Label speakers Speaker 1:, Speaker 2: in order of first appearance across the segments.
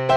Speaker 1: Hey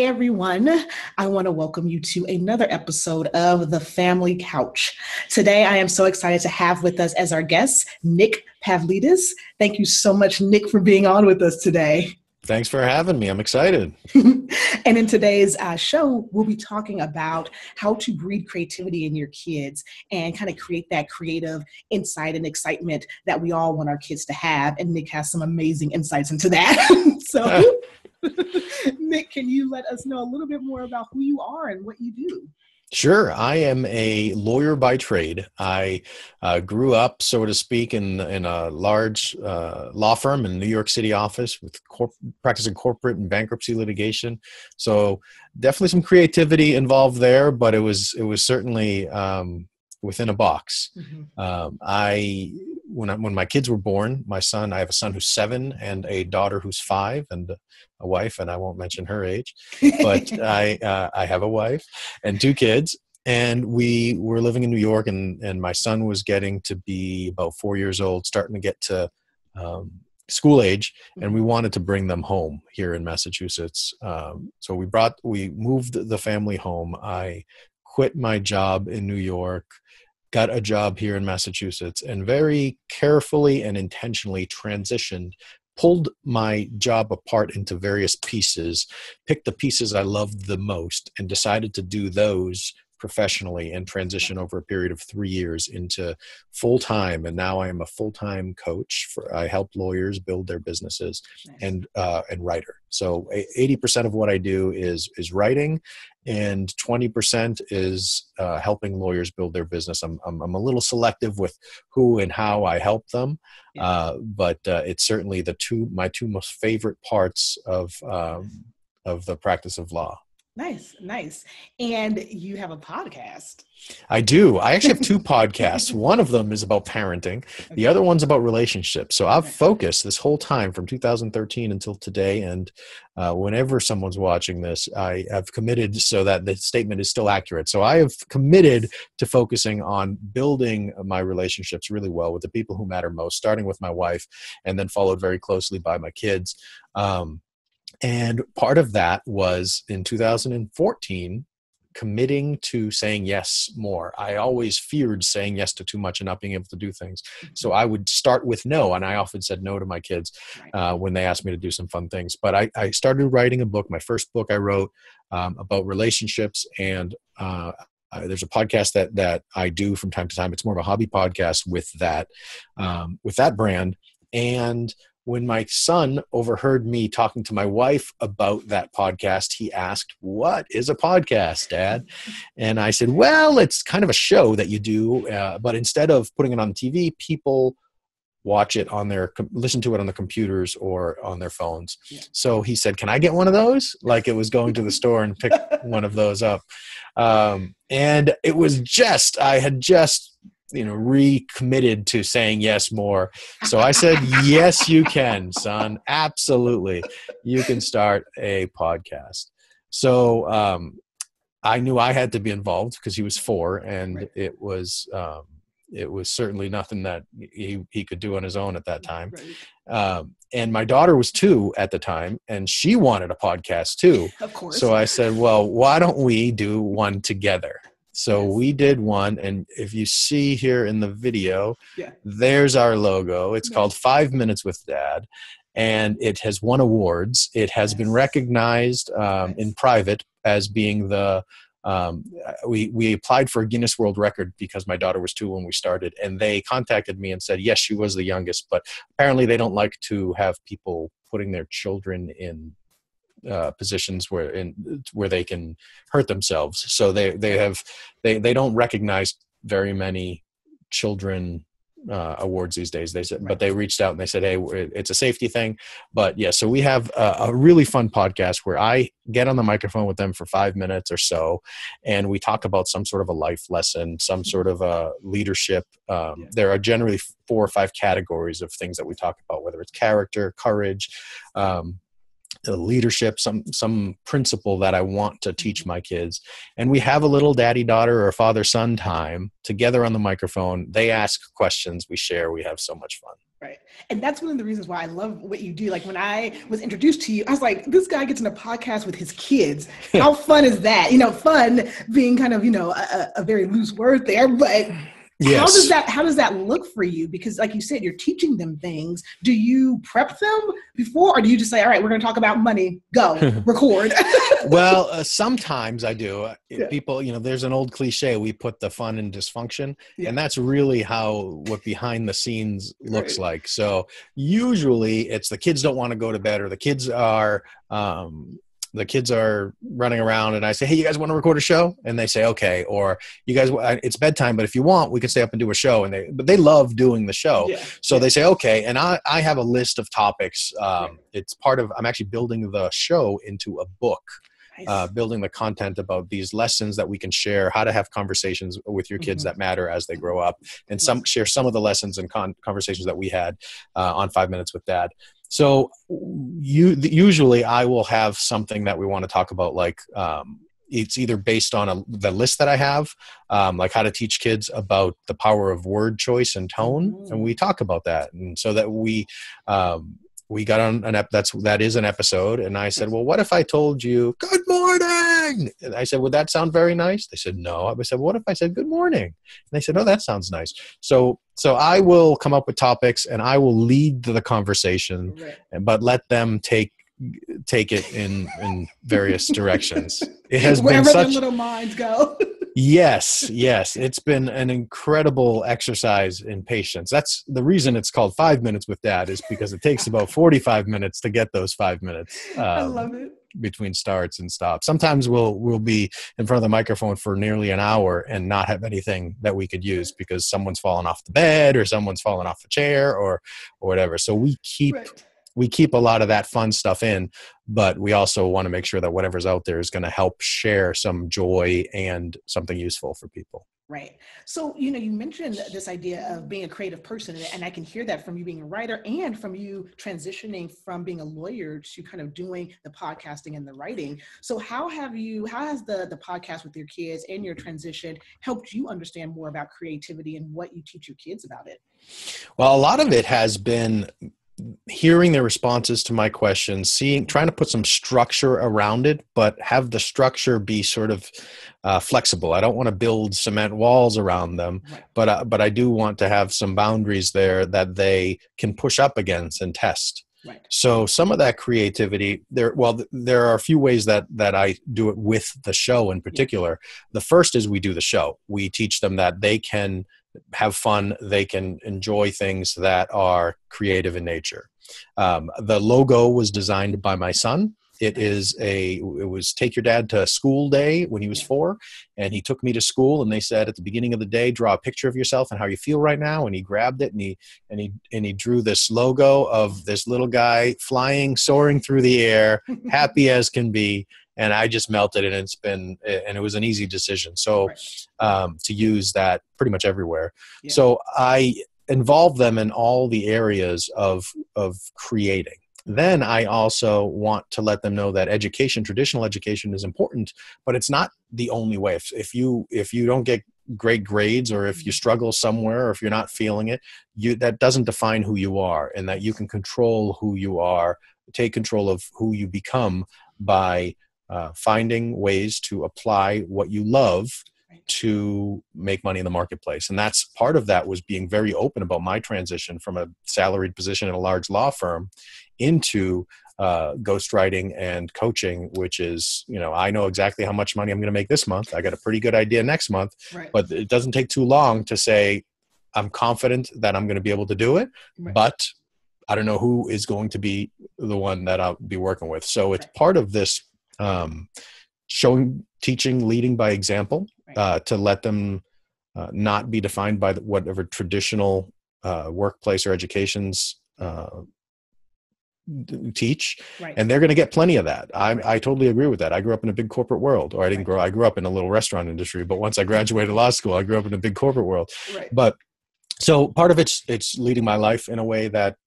Speaker 1: everyone, I want to welcome you to another episode of The Family Couch. Today I am so excited to have with us as our guest, Nick Pavlidis. Thank you so much, Nick, for being on with us today.
Speaker 2: Thanks for having me. I'm excited.
Speaker 1: And in today's show, we'll be talking about how to breed creativity in your kids and kind of create that creative insight and excitement that we all want our kids to have. And Nick has some amazing insights into that. So Nick, can you let us know a little bit more about who you are and what you do?
Speaker 2: Sure. I am a lawyer by trade. I grew up, so to speak, in a large law firm in the New York City office with practicing corporate and bankruptcy litigation. So definitely some creativity involved there, but it was certainly within a box. Mm-hmm. When my kids were born, I have a son who's 7 and a daughter who's 5 and a wife, and I won't mention her age, but I have a wife and 2 kids, and we were living in New York, and my son was getting to be about 4 years old, starting to get to school age, and we wanted to bring them home here in Massachusetts. So we moved the family home. I quit my job in New York, got a job here in Massachusetts, and very carefully and intentionally pulled my job apart into various pieces, picked the pieces I loved the most, and decided to do those professionally and transition over a period of 3 years into full-time. And now I am a full-time coach. I help lawyers build their businesses. Nice. and writer. So 80% of what I do is writing, and 20% is helping lawyers build their business. I'm a little selective with who and how I help them, but it's certainly my two most favorite parts of the practice of law.
Speaker 1: Nice. And you have a podcast.
Speaker 2: I do. I actually have 2 podcasts. One of them is about parenting. The other one's about relationships. So I've focused this whole time from 2013 until today. And whenever someone's watching this, I have committed so that the statement is still accurate. So I have committed to focusing on building my relationships really well with the people who matter most, starting with my wife and then followed very closely by my kids. And part of that was in 2014, committing to saying yes more. I always feared saying yes to too much and not being able to do things. So I would start with no, and I often said no to my kids when they asked me to do some fun things. But I started writing a book. My first book I wrote about relationships, and there's a podcast that I do from time to time. It's more of a hobby podcast with that brand. And when my son overheard me talking to my wife about that podcast, he asked, "What is a podcast, Dad?" And I said, "Well, it's kind of a show that you do, but instead of putting it on TV, people watch it listen to it on their computers or on their phones." Yeah. So he said, "Can I get one of those?" Like it was going to the store and pick one of those up. And it was I had just recommitted to saying yes more. So I said, "Yes, you can, son. Absolutely. You can start a podcast." So I knew I had to be involved because he was 4, and it was certainly nothing that he could do on his own at that time. Right. And my daughter was 2 at the time, and she wanted a podcast too.
Speaker 1: Of course.
Speaker 2: So I said, "Well, why don't we do one together?" So we did one, and if you see here in the video, there's our logo. It's called 5 Minutes with Dad, and it has won awards. It has been recognized in private as being we applied for a Guinness World Record because my daughter was 2 when we started, and they contacted me and said, yes, she was the youngest, but apparently they don't like to have people putting their children in positions where they can hurt themselves. So they don't recognize very many children awards these days. They said, but they reached out and they said, "Hey, it's a safety thing." But yeah, so we have a really fun podcast where I get on the microphone with them for 5 minutes or so, and we talk about some sort of a life lesson, some sort of a leadership. There are generally 4 or 5 categories of things that we talk about, whether it's character, courage, leadership, some principle that I want to teach my kids. And we have a little daddy-daughter or father-son time together on the microphone. They ask questions, we share, we have so much fun.
Speaker 1: Right. And that's one of the reasons why I love what you do. Like when I was introduced to you, I was like, this guy gets in a podcast with his kids. How fun is that? Fun being kind of, a very loose word there, but yes. How does that look for you? Because like you said, you're teaching them things. Do you prep them before, or do you just say, all right, we're going to talk about money, go record?
Speaker 2: Well, sometimes I do. People, there's an old cliche, we put the fun in dysfunction, and that's really what behind the scenes looks like. So usually it's the kids don't want to go to bed, or the kids are running around, and I say, hey, you guys want to record a show? And they say, okay. Or you guys, it's bedtime, but if you want, we can stay up and do a show. But they love doing the show. So they say, okay. And I have a list of topics. It's I'm actually building the show into a book. Nice. Building the content about these lessons that we can share, how to have conversations with your kids that matter as they grow up, and share some of the lessons and conversations that we had on 5 Minutes with Dad. So usually I will have something that we want to talk about, like it's either based on the list that I have, like how to teach kids about the power of word choice and tone, and we talk about that, and so that we got on that is an episode, and I said, well, what if I told you good morning? And I said, would that sound very nice? They said no. I said, what if I said good morning? And they said, oh, that sounds nice. So I will come up with topics, and I will lead the conversation, but let them take it in various directions. It has
Speaker 1: wherever
Speaker 2: been
Speaker 1: their little minds go.
Speaker 2: Yes. It's been an incredible exercise in patience. That's the reason it's called 5 Minutes with Dad, is because it takes about 45 minutes to get those 5 minutes.
Speaker 1: I love it.
Speaker 2: Between starts and stops. Sometimes we'll be in front of the microphone for nearly an hour and not have anything that we could use because someone's fallen off the bed or someone's fallen off the chair or whatever. So we keep a lot of that fun stuff in, but we also want to make sure that whatever's out there is going to help share some joy and something useful for people.
Speaker 1: Right. So, you mentioned this idea of being a creative person, and I can hear that from you being a writer and from you transitioning from being a lawyer to kind of doing the podcasting and the writing. So how has the podcast with your kids and your transition helped you understand more about creativity and what you teach your kids about it?
Speaker 2: Well, a lot of it has been hearing their responses to my questions, trying to put some structure around it, but have the structure be sort of flexible. I don't want to build cement walls around them, but I do want to have some boundaries there that they can push up against and test. Right. So some of that creativity there are a few ways that I do it with the show in particular. The first is we do the show. We teach them that they can have fun. They can enjoy things that are creative in nature. The logo was designed by my son. It was Take Your Dad to School Day when he was 4, and he took me to school, and they said at the beginning of the day, draw a picture of yourself and how you feel right now. And he grabbed it and he drew this logo of this little guy flying, soaring through the air, happy as can be. And I just melted, and it was an easy decision. So to use that pretty much everywhere. Yeah. So I involve them in all the areas of creating. Then I also want to let them know that traditional education is important, but it's not the only way. If you don't get great grades, or if you struggle somewhere, or if you're not feeling it, that doesn't define who you are, and that you can control who you are, take control of who you become by finding ways to apply what you love to make money in the marketplace. And that's part of that was being very open about my transition from a salaried position in a large law firm into ghostwriting and coaching, which is, I know exactly how much money I'm going to make this month. I got a pretty good idea next month, but it doesn't take too long to say, I'm confident that I'm going to be able to do it, but I don't know who is going to be the one that I'll be working with. So it's part of this showing, teaching, leading by example, to let them not be defined by whatever traditional workplace or educations teach. And they're going to get plenty of that. I totally agree with that. I grew up in a big corporate world, or I grew up in a little restaurant industry, but once I graduated law school, I grew up in a big corporate world. But so part of it's leading my life in a way that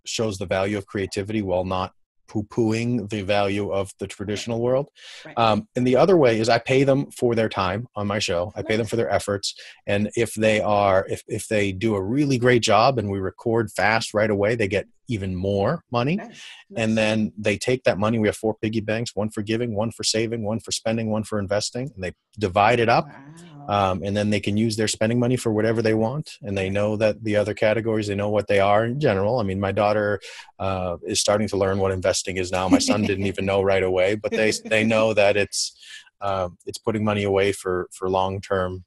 Speaker 2: shows the value of creativity while not poo-pooing the value of the traditional world.
Speaker 1: Right.
Speaker 2: And the other way is I pay them for their time on my show. I pay them for their efforts. And if they do a really great job and we record fast right away, they get even more money.
Speaker 1: Nice.
Speaker 2: And then they take that money. We have 4 piggy banks, one for giving, one for saving, one for spending, one for investing. And they divide it up.
Speaker 1: Wow.
Speaker 2: And then they can use their spending money for whatever they want. And they know that the other categories, they know what they are in general. I mean, my daughter is starting to learn what investing is now. My son didn't even know right away, but they know that it's putting money away for long-term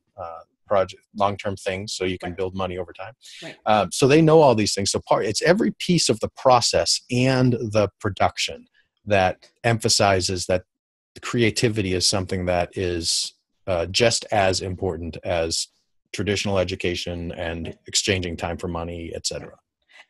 Speaker 2: long-term things, so you can build money over time.
Speaker 1: Right.
Speaker 2: So they know all these things. So it's every piece of the process and the production that emphasizes that creativity is something that is just as important as traditional education and exchanging time for money, etc.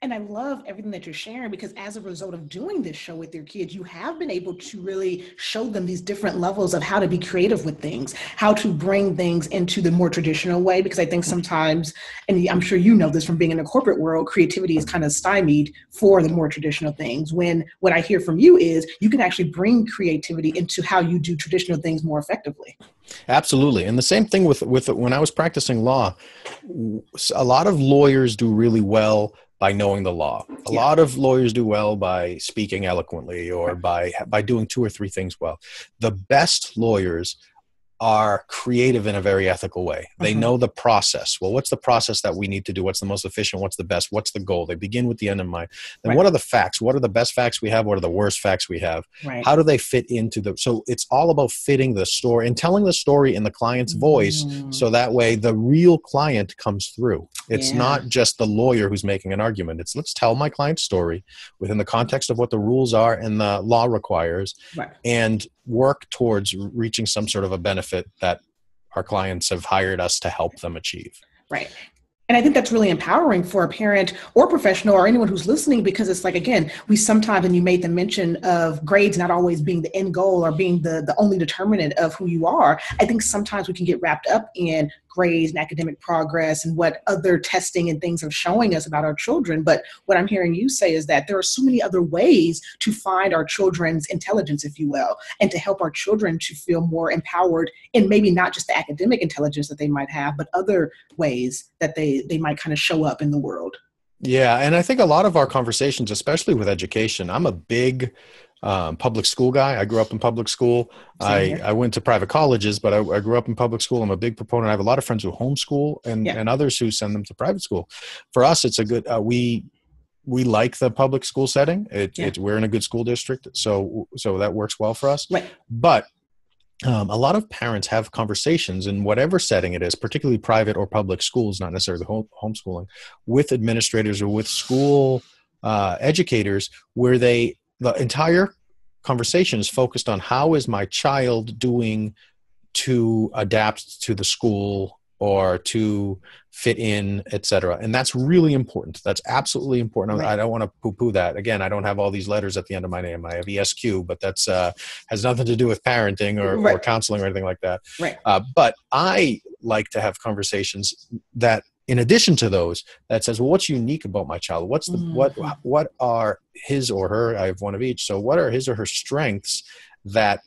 Speaker 1: And I love everything that you're sharing, because as a result of doing this show with your kids, you have been able to really show them these different levels of how to be creative with things, how to bring things into the more traditional way. Because I think sometimes, and I'm sure you know this from being in the corporate world, creativity is kind of stymied for the more traditional things. When what I hear from you is you can actually bring creativity into how you do traditional things more effectively.
Speaker 2: Absolutely. And the same thing with when I was practicing law, a lot of lawyers do really well by knowing the law. A lot of lawyers do well by speaking eloquently or by doing 2 or 3 things well. The best lawyers are creative in a very ethical way. They know the process. Well, what's the process that we need to do? What's the most efficient? What's the best? What's the goal? They begin with the end in mind. Then what are the facts? What are the best facts we have? What are the worst facts we have? How do they fit into so it's all about fitting the story and telling the story in the client's voice, so that way the real client comes through. It's not just the lawyer who's making an argument. It's let's tell my client's story within the context of what the rules are and the law requires, and work towards reaching some sort of a benefit that our clients have hired us to help them achieve.
Speaker 1: Right. And I think that's really empowering for a parent or professional or anyone who's listening, because it's like, again, we sometimes, and you made the mention of grades not always being the end goal or being the only determinant of who you are. I think sometimes we can get wrapped up in grades and academic progress and what other testing and things are showing us about our children. But what I'm hearing you say is that there are so many other ways to find our children's intelligence, if you will, and to help our children to feel more empowered in maybe not just the academic intelligence that they might have, but other ways that they might kind of show up in the world.
Speaker 2: Yeah. And I think a lot of our conversations, especially with education, I'm a big public school guy. I grew up in public school. I went to private colleges, but I grew up in public school. I'm a big proponent. I have a lot of friends who homeschool and others who send them to private school. For us, it's a good, we like the public school setting. We're in a good school district. So that works well for us.
Speaker 1: Right.
Speaker 2: But a lot of parents have conversations in whatever setting it is, particularly private or public schools, not necessarily homeschooling, with administrators or with school educators, where the entire conversation is focused on how is my child doing to adapt to the school or to fit in, et cetera. And that's really important. That's absolutely important. I don't want to poo-poo that. Again, I don't have all these letters at the end of my name. I have ESQ, but that's has nothing to do with parenting or counseling or anything like that. But I like to have conversations that, in addition to those, that says, well, what's unique about my child? What's the what are his or her? I have one of each. So what are his or her strengths that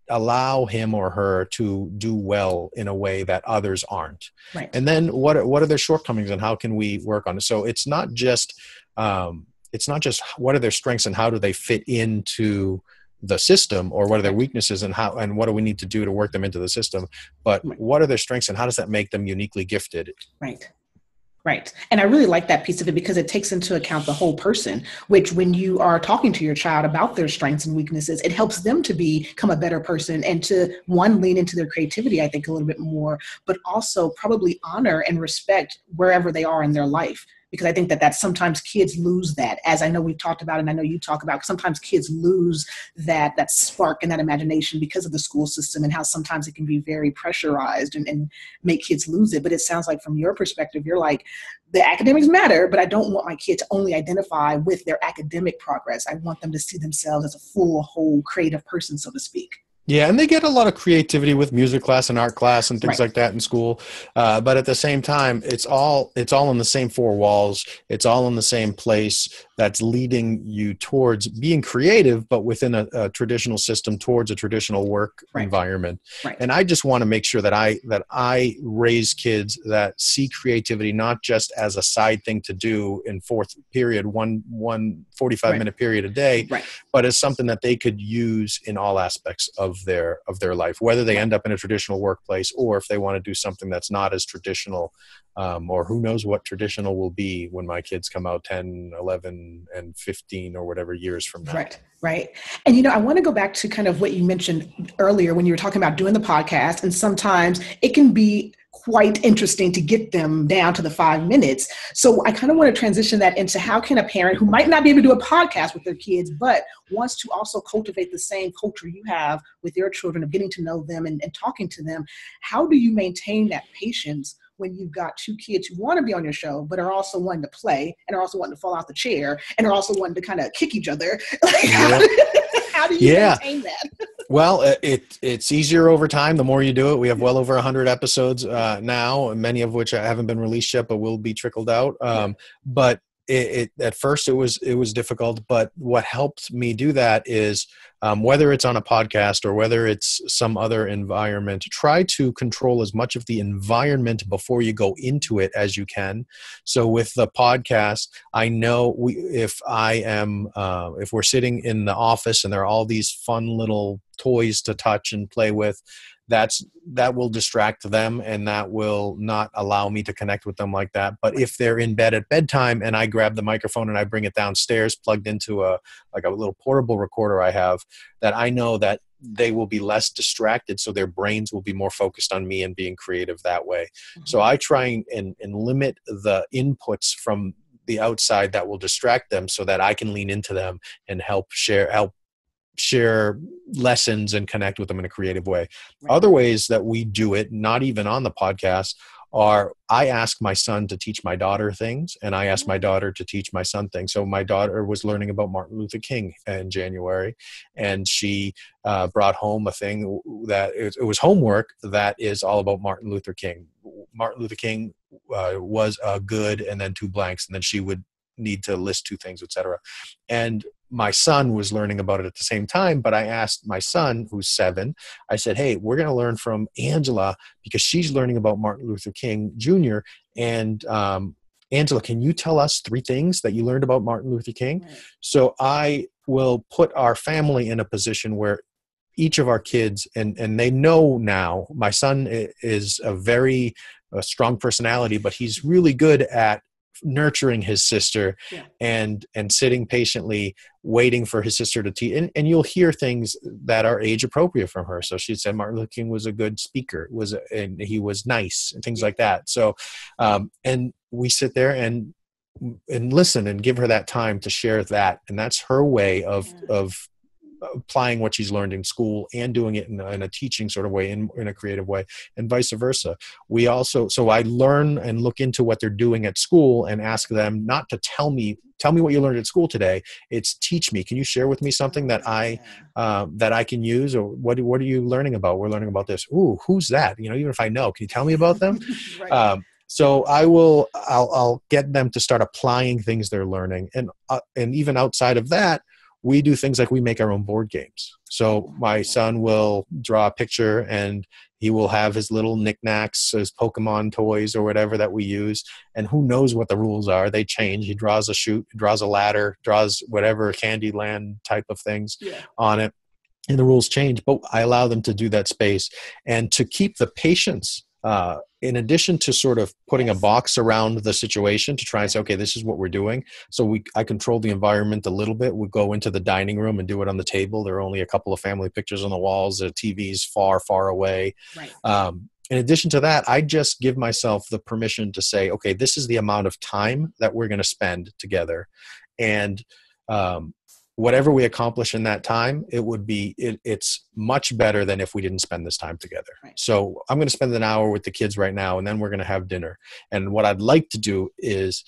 Speaker 2: allow him or her to do well in a way that others aren't? And then what are their shortcomings and how can we work on it? So it's not just what are their strengths and how do they fit into the system, or what are their weaknesses and what do we need to do to work them into the system, but what are their strengths and how does that make them uniquely gifted?
Speaker 1: Right. And I really like that piece of it, because it takes into account the whole person, which when you are talking to your child about their strengths and weaknesses, it helps them to become a better person and to, one, lean into their creativity, I think, a little bit more, but also probably honor and respect wherever they are in their life. Because I think that sometimes kids lose that, as I know we've talked about, and I know you talk about, sometimes kids lose that spark and that imagination because of the school system and how sometimes it can be very pressurized and make kids lose it. But it sounds like from your perspective, you're like, the academics matter, but I don't want my kid to only identify with their academic progress. I want them to see themselves as a full, whole, creative person, so to speak.
Speaker 2: Yeah, and they get a lot of creativity with music class and art class and things
Speaker 1: Right.
Speaker 2: like that in school. But at the same time, it's all in the same four walls. It's all in the same place that's leading you towards being creative, but within a traditional system towards a traditional work
Speaker 1: Right.
Speaker 2: environment.
Speaker 1: Right.
Speaker 2: And I just want to make sure that I raise kids that see creativity not just as a side thing to do in fourth period, one 45
Speaker 1: Right.
Speaker 2: minute period a day,
Speaker 1: Right.
Speaker 2: but as something that they could use in all aspects of their life, whether they
Speaker 1: Right.
Speaker 2: end up in a traditional workplace or if they want to do something that's not as traditional, or who knows what traditional will be when my kids come out 10, 11, and 15 or whatever years from now.
Speaker 1: Right, right. And I want to go back to kind of what you mentioned earlier when you were talking about doing the podcast. And sometimes it can be quite interesting to get them down to the 5 minutes. So I kind of want to transition that into how can a parent who might not be able to do a podcast with their kids, but wants to also cultivate the same culture you have with your children of getting to know them and talking to them, how do you maintain that patience when you've got two kids who want to be on your show, but are also wanting to play and are also wanting to fall out the chair and are also wanting to kind of kick each other? Like,
Speaker 2: Yeah.
Speaker 1: how do you
Speaker 2: Yeah.
Speaker 1: maintain that?
Speaker 2: Well, it's easier over time. The more you do it, we have well over 100 episodes now, many of which haven't been released yet, but will be trickled out. But at first it was difficult. But what helped me do that is whether it's on a podcast or whether it's some other environment, try to control as much of the environment before you go into it as you can. So with the podcast, I know if we're sitting in the office and there are all these fun little toys to touch and play with, that will distract them and that will not allow me to connect with them like that. But if they're in bed at bedtime and I grab the microphone and I bring it downstairs plugged into a little portable recorder I have, that I know that they will be less distracted, so their brains will be more focused on me and being creative that way. Mm-hmm. So I try and limit the inputs from the outside that will distract them so that I can lean into them and help share lessons and connect with them in a creative way. Right. Other ways that we do it, not even on the podcast, are I ask my son to teach my daughter things and I ask my daughter to teach my son things. So my daughter was learning about Martin Luther King in January, and she brought home a thing that it was homework that is all about Martin Luther King. Martin Luther King was a good, and then two blanks, and then she would need to list two things, etc. And my son was learning about it at the same time, but I asked my son, who's 7, I said, hey, we're going to learn from Angela because she's learning about Martin Luther King Jr. And Angela, can you tell us 3 things that you learned about Martin Luther King? Right. So I will put our family in a position where each of our kids, and they know now, my son is a very strong personality, but he's really good at nurturing his sister and sitting patiently waiting for his sister to teach, and you'll hear things that are age appropriate from her. So she said Martin Luther King was a good speaker, and he was nice and things like that. So and we sit there and listen and give her that time to share that, and that's her way of applying what she's learned in school and doing it in a teaching sort of way, in a creative way, and vice versa. So I learn and look into what they're doing at school and ask them not to tell me what you learned at school today. It's teach me. Can you share with me something that I can use, or what are you learning about? We're learning about this. Ooh, who's that? Even if I know, can you tell me about them? Right. So I'll get them to start applying things they're learning, and even outside of that, we do things like we make our own board games. So my son will draw a picture and he will have his little knickknacks, his Pokemon toys or whatever that we use. And who knows what the rules are? They change. He draws a chute, draws a ladder, draws whatever Candyland type of things on it. And the rules change, but I allow them to do that space and to keep the patience. In addition to sort of putting a box around the situation to try and say, okay, this is what we're doing. So I control the environment a little bit. We go into the dining room and do it on the table. There are only a couple of family pictures on the walls. The TV's far, far away. Right. In addition to that, I just give myself the permission to say, okay, this is the amount of time that we're going to spend together. And whatever we accomplish in that time, it's much better than if we didn't spend this time together. Right. So I'm going to spend an hour with the kids right now, and then we're going to have dinner. And what I'd like to do is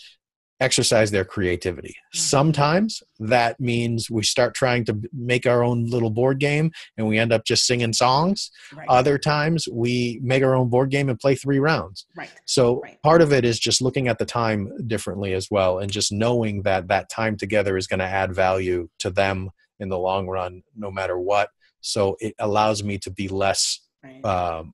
Speaker 2: exercise their creativity. Sometimes that means we start trying to make our own little board game and we end up just singing songs.
Speaker 1: Right.
Speaker 2: Other times we make our own board game and play 3 rounds.
Speaker 1: Right.
Speaker 2: So part of it is just looking at the time differently as well, and just knowing that that time together is going to add value to them in the long run, no matter what. So it allows me to be less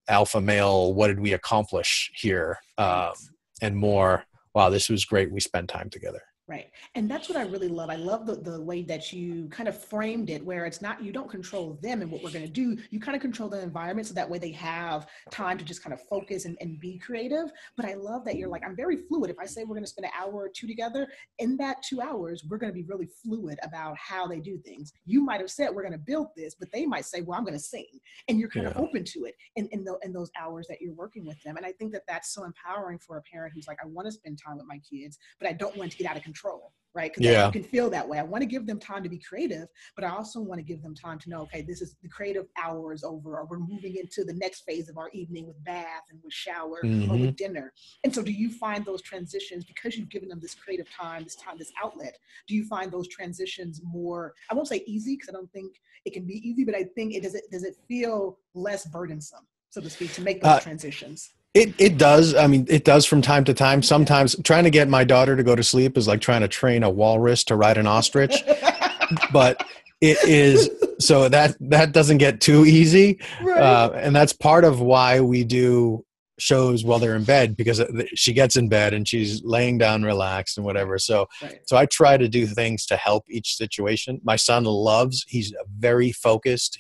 Speaker 2: alpha male, what did we accomplish here? And more, wow, this was great. We spent time together.
Speaker 1: Right. And that's what I really love. I love the way that you kind of framed it, where it's not, you don't control them and what we're going to do. You kind of control the environment so that way they have time to just kind of focus and be creative. But I love that you're like, I'm very fluid. If I say we're going to spend an hour or 2 together, in that 2 hours, we're going to be really fluid about how they do things. You might have said, we're going to build this, but they might say, well, I'm going to sing. And you're kind of open to it in those hours that you're working with them. And I think that that's so empowering for a parent who's like, I want to spend time with my kids, but I don't want to get out of control, right? Because you can feel that way. I want to give them time to be creative, but I also want to give them time to know, okay, this is the creative hour is over, or we're moving into the next phase of our evening with bath and with shower or with dinner. And so do you find those transitions, because you've given them this creative time, this outlet, do you find those transitions more, I won't say easy, because I don't think it can be easy, but I think does it feel less burdensome, so to speak, to make those transitions?
Speaker 2: It does. I mean, it does from time to time. Sometimes trying to get my daughter to go to sleep is like trying to train a walrus to ride an ostrich. But it is, so that doesn't get too easy. Right. And that's part of why we do shows while they're in bed, because she gets in bed and she's laying down relaxed and whatever. So I try to do things to help each situation. My son he's a very focused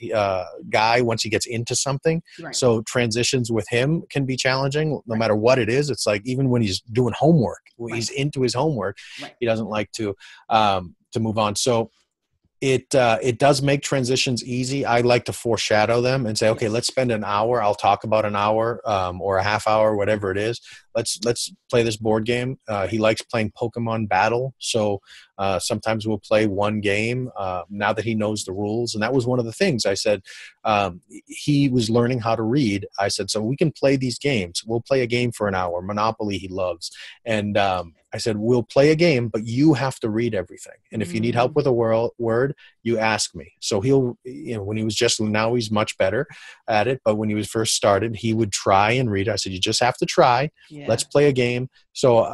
Speaker 2: guy once he gets into something. Right. So transitions with him can be challenging no matter what it is. It's like, even when he's doing homework, when he's into his homework, he doesn't like to move on. So it does make transitions easy. I like to foreshadow them and say, okay, let's spend an hour. I'll talk about an hour or a half hour, whatever it is. Let's play this board game. He likes playing Pokemon Battle. So sometimes we'll play one game now that he knows the rules. And that was one of the things I said. He was learning how to read. I said, so we can play these games. We'll play a game for an hour. Monopoly he loves. And I said, we'll play a game, but you have to read everything. And if you need help with a word, you ask me. So he'll, when he was now he's much better at it. But when he was first started, he would try and read. I said, you just have to try. Yeah. Let's play a game. So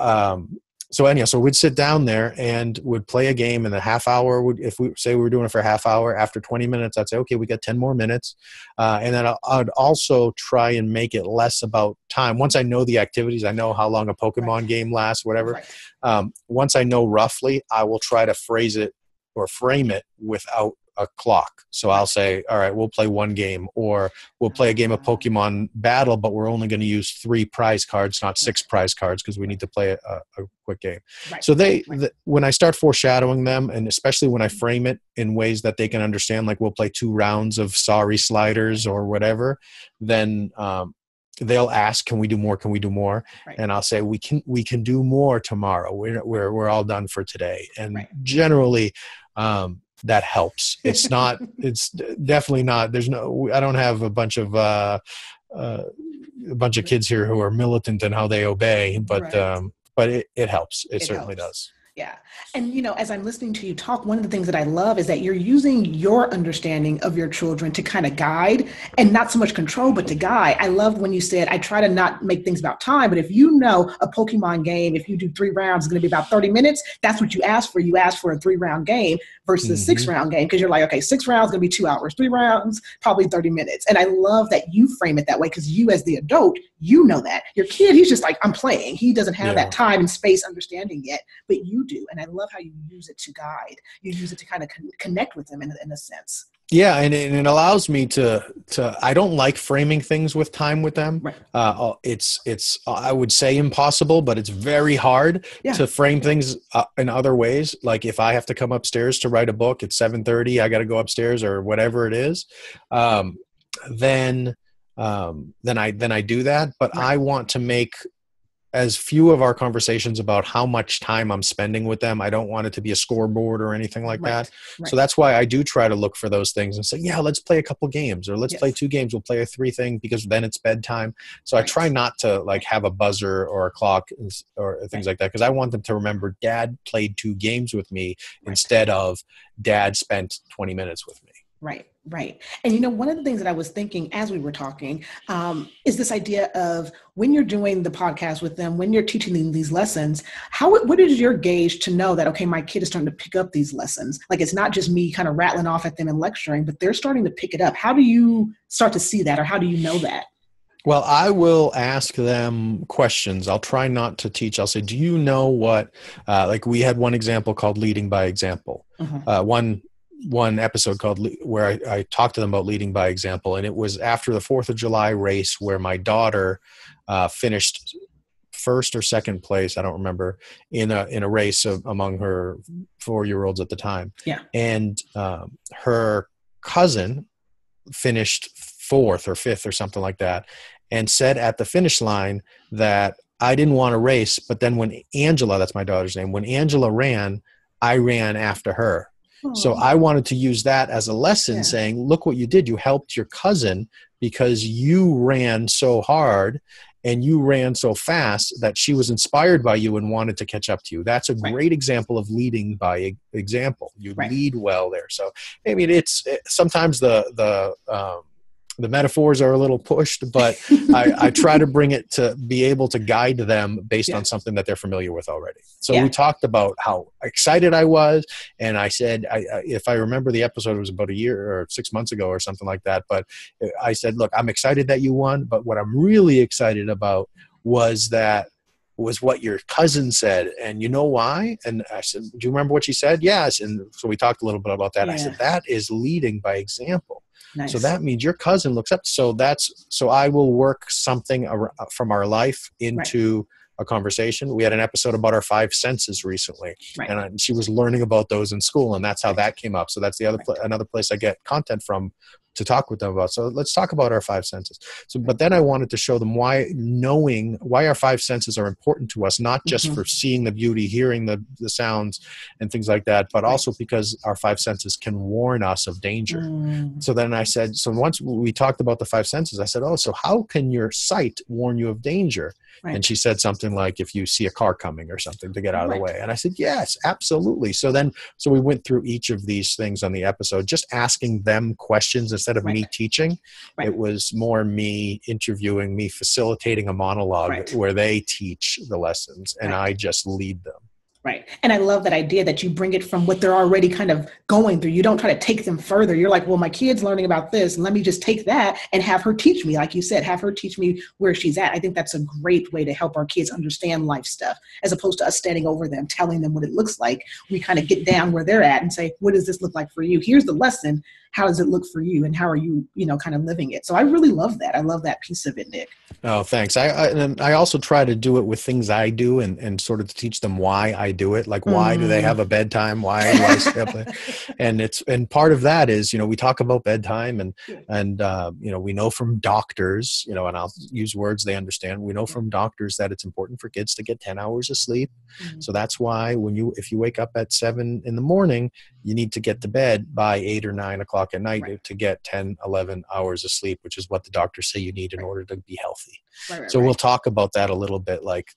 Speaker 2: we'd sit down there and would play a game, and the half hour if we say we were doing it for a half hour, after 20 minutes, I'd say, okay, we got 10 more minutes. And then I'd also try and make it less about time. Once I know the activities, I know how long a Pokemon game lasts, whatever. Once I know roughly, I will try to phrase it or frame it without a clock. So I'll say, all right, we'll play one game, or we'll play a game of Pokemon Battle, but we're only going to use 3 prize cards, not 6 prize cards, because we need to play a quick game. Right. So when I start foreshadowing them, and especially when I frame it in ways that they can understand, like we'll play 2 rounds of Sorry Sliders or whatever, then they'll ask, can we do more? Can we do more? Right. And I'll say, we can do more tomorrow. We're all done for today. And generally, that helps. It's definitely not, I don't have a bunch of kids here who are militant in how they obey, but it helps. It certainly does.
Speaker 1: Yeah. And, as I'm listening to you talk, one of the things that I love is that you're using your understanding of your children to kind of guide, and not so much control, but to guide. I love when you said, I try to not make things about time, but if you know a Pokemon game, if you do 3 rounds, it's going to be about 30 minutes. That's what you ask for. You ask for a 3-round game versus a 6-round game, because you're like, okay, 6 rounds is going to be 2 hours, 3 rounds, probably 30 minutes. And I love that you frame it that way, because you as the adult, you know that. Your kid, he's just like, I'm playing. He doesn't have that time and space understanding yet, but you do. And I love how you use it to guide. You use it to kind of connect with them in a sense.
Speaker 2: Yeah, and it allows me to. I don't like framing things with time with them. Right. It's I would say impossible, but it's very hard to frame things in other ways. Like if I have to come upstairs to write a book at 7:30, I got to go upstairs or whatever it is. Then I do that. But I want to make as few of our conversations about how much time I'm spending with them. I don't want it to be a scoreboard or anything like that. So that's why I do try to look for those things and say, yeah, let's play a couple games, or let's play 2 games. We'll play a 3 thing because then it's bedtime. So I try not to like have a buzzer or a clock or things like that, because I want them to remember Dad played 2 games with me instead of Dad spent 20 minutes with me.
Speaker 1: Right. And, you know, one of the things that I was thinking as we were talking is this idea of when you're doing the podcast with them, when you're teaching them these lessons, what is your gauge to know that, okay, my kid is starting to pick up these lessons? Like, it's not just me kind of rattling off at them and lecturing, but they're starting to pick it up. How do you start to see that, or how do you know that?
Speaker 2: Well, I will ask them questions. I'll try not to teach. I'll say, do you know what, like we had one example called leading by example. One episode called where I talked to them about leading by example. And it was after the 4th of July race where my daughter finished first or second place, I don't remember, in a race among her 4-year-olds at the time.
Speaker 1: Yeah.
Speaker 2: And her cousin finished 4th or 5th or something like that, and said at the finish line that I didn't want to race, but then when Angela, that's my daughter's name, when Angela ran, I ran after her. So I wanted to use that as a lesson, saying, look what you did. You helped your cousin because you ran so hard and you ran so fast that she was inspired by you and wanted to catch up to you. That's a great example of leading by example. You lead well there. So, I mean, it's sometimes the metaphors are a little pushed, but I try to bring it to be able to guide them based on something that they're familiar with already. So we talked about how excited I was. And I said, if I remember the episode, it was about a year or 6 months ago or something like that. But I said, look, I'm excited that you won. But what I'm really excited about was what your cousin said. And you know why? And I said, do you remember what she said? Yes. And so we talked a little bit about that. I said, that is leading by example. Nice. So that means your cousin looks up. So I will work something from our life into a conversation. We had an episode about our 5 senses recently, and she was learning about those in school, and that's how that came up. So that's the other another place I get content from to talk with them about. So let's talk about our 5 senses. So, but then I wanted to show them why our 5 senses are important to us, not just for seeing the beauty, hearing the sounds and things like that, but also because our 5 senses can warn us of danger. So then I said, so once we talked about the 5 senses, I said, oh, so how can your sight warn you of danger? And she said something like, if you see a car coming or something, to get out of the way. And I said, yes, absolutely. So we went through each of these things on the episode, just asking them questions instead of me teaching. It was more me interviewing, me facilitating a monologue where they teach the lessons and I just lead them.
Speaker 1: Right. And I love that idea that you bring it from what they're already kind of going through. You don't try to take them further. You're like, well, my kid's learning about this, and let me just take that and have her teach me. Like you said, have her teach me where she's at. I think that's a great way to help our kids understand life stuff, as opposed to us standing over them, telling them what it looks like. We kind of get down where they're at and say, what does this look like for you? Here's the lesson. How does it look for you? And how are you, kind of living it? So I really love that. I love that piece of it, Nick.
Speaker 2: Oh, thanks. I also try to do it with things I do and sort of to teach them why I do it. Like, why do they have a bedtime? Why do I stay up? And part of that is, we talk about bedtime and we know from doctors, and I'll use words they understand. We know from doctors that it's important for kids to get 10 hours of sleep. So that's why if you wake up at 7 in the morning, you need to get to bed by 8 or 9 o'clock at night to get 10, 11 hours of sleep, which is what the doctors say you need in order to be healthy. We'll talk about that a little bit, like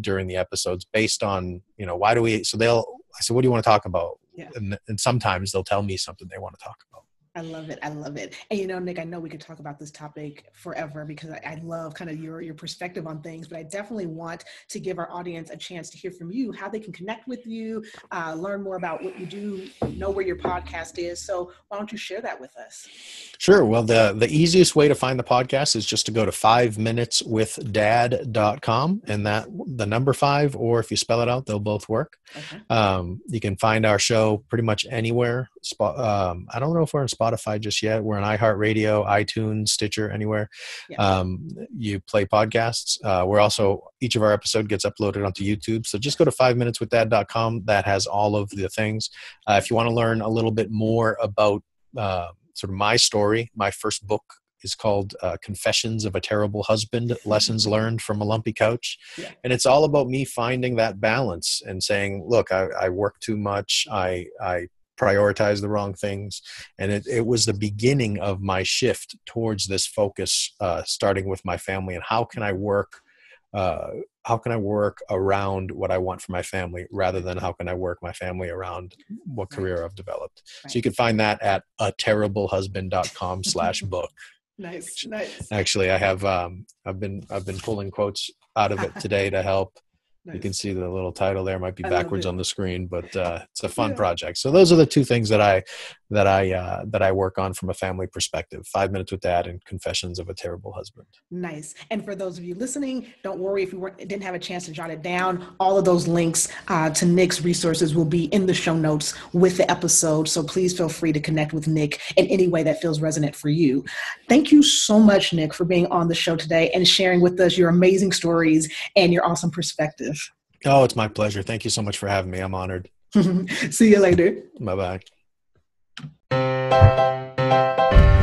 Speaker 2: during the episodes, based on, why do we, I said, what do you want to talk about? And sometimes they'll tell me something they want to talk about.
Speaker 1: I love it. I love it. And Nick, I know we could talk about this topic forever because I love kind of your perspective on things, but I definitely want to give our audience a chance to hear from you, how they can connect with you, learn more about what you do, know where your podcast is. So why don't you share that with us?
Speaker 2: Sure. Well, the easiest way to find the podcast is just to go to 5minuteswithdad.com, and that the number 5, or if you spell it out, they'll both work. Okay. You can find our show pretty much anywhere. I don't know if we're on Spotify just yet. We're on iHeartRadio, iTunes, Stitcher, anywhere. You play podcasts. We're also, each of our episode gets uploaded onto YouTube. So just go to 5minuteswithdad.com. That has all of the things. If you want to learn a little bit more about sort of my story, my first book is called Confessions of a Terrible Husband, Lessons Learned from a Lumpy Couch.
Speaker 1: Yeah.
Speaker 2: And it's all about me finding that balance and saying, look, I work too much. I prioritize the wrong things. And it was the beginning of my shift towards this focus, starting with my family and how can I work around what I want for my family rather than how can I work my family around what career I've developed.
Speaker 1: Right.
Speaker 2: So you can find that at aterriblehusband.com/book.
Speaker 1: Nice.
Speaker 2: Actually, I have, I've been pulling quotes out of it today to help. Nice. You can see the little title there might be backwards on the screen, but it's a fun project. So those are the two things that I work on from a family perspective: 5 Minutes with Dad and Confessions of a Terrible Husband.
Speaker 1: Nice. And for those of you listening, don't worry if you didn't have a chance to jot it down. All of those links to Nick's resources will be in the show notes with the episode. So please feel free to connect with Nick in any way that feels resonant for you. Thank you so much, Nick, for being on the show today and sharing with us your amazing stories and your awesome perspective.
Speaker 2: Oh, it's my pleasure. Thank you so much for having me. I'm honored.
Speaker 1: See you later.
Speaker 2: Bye-bye.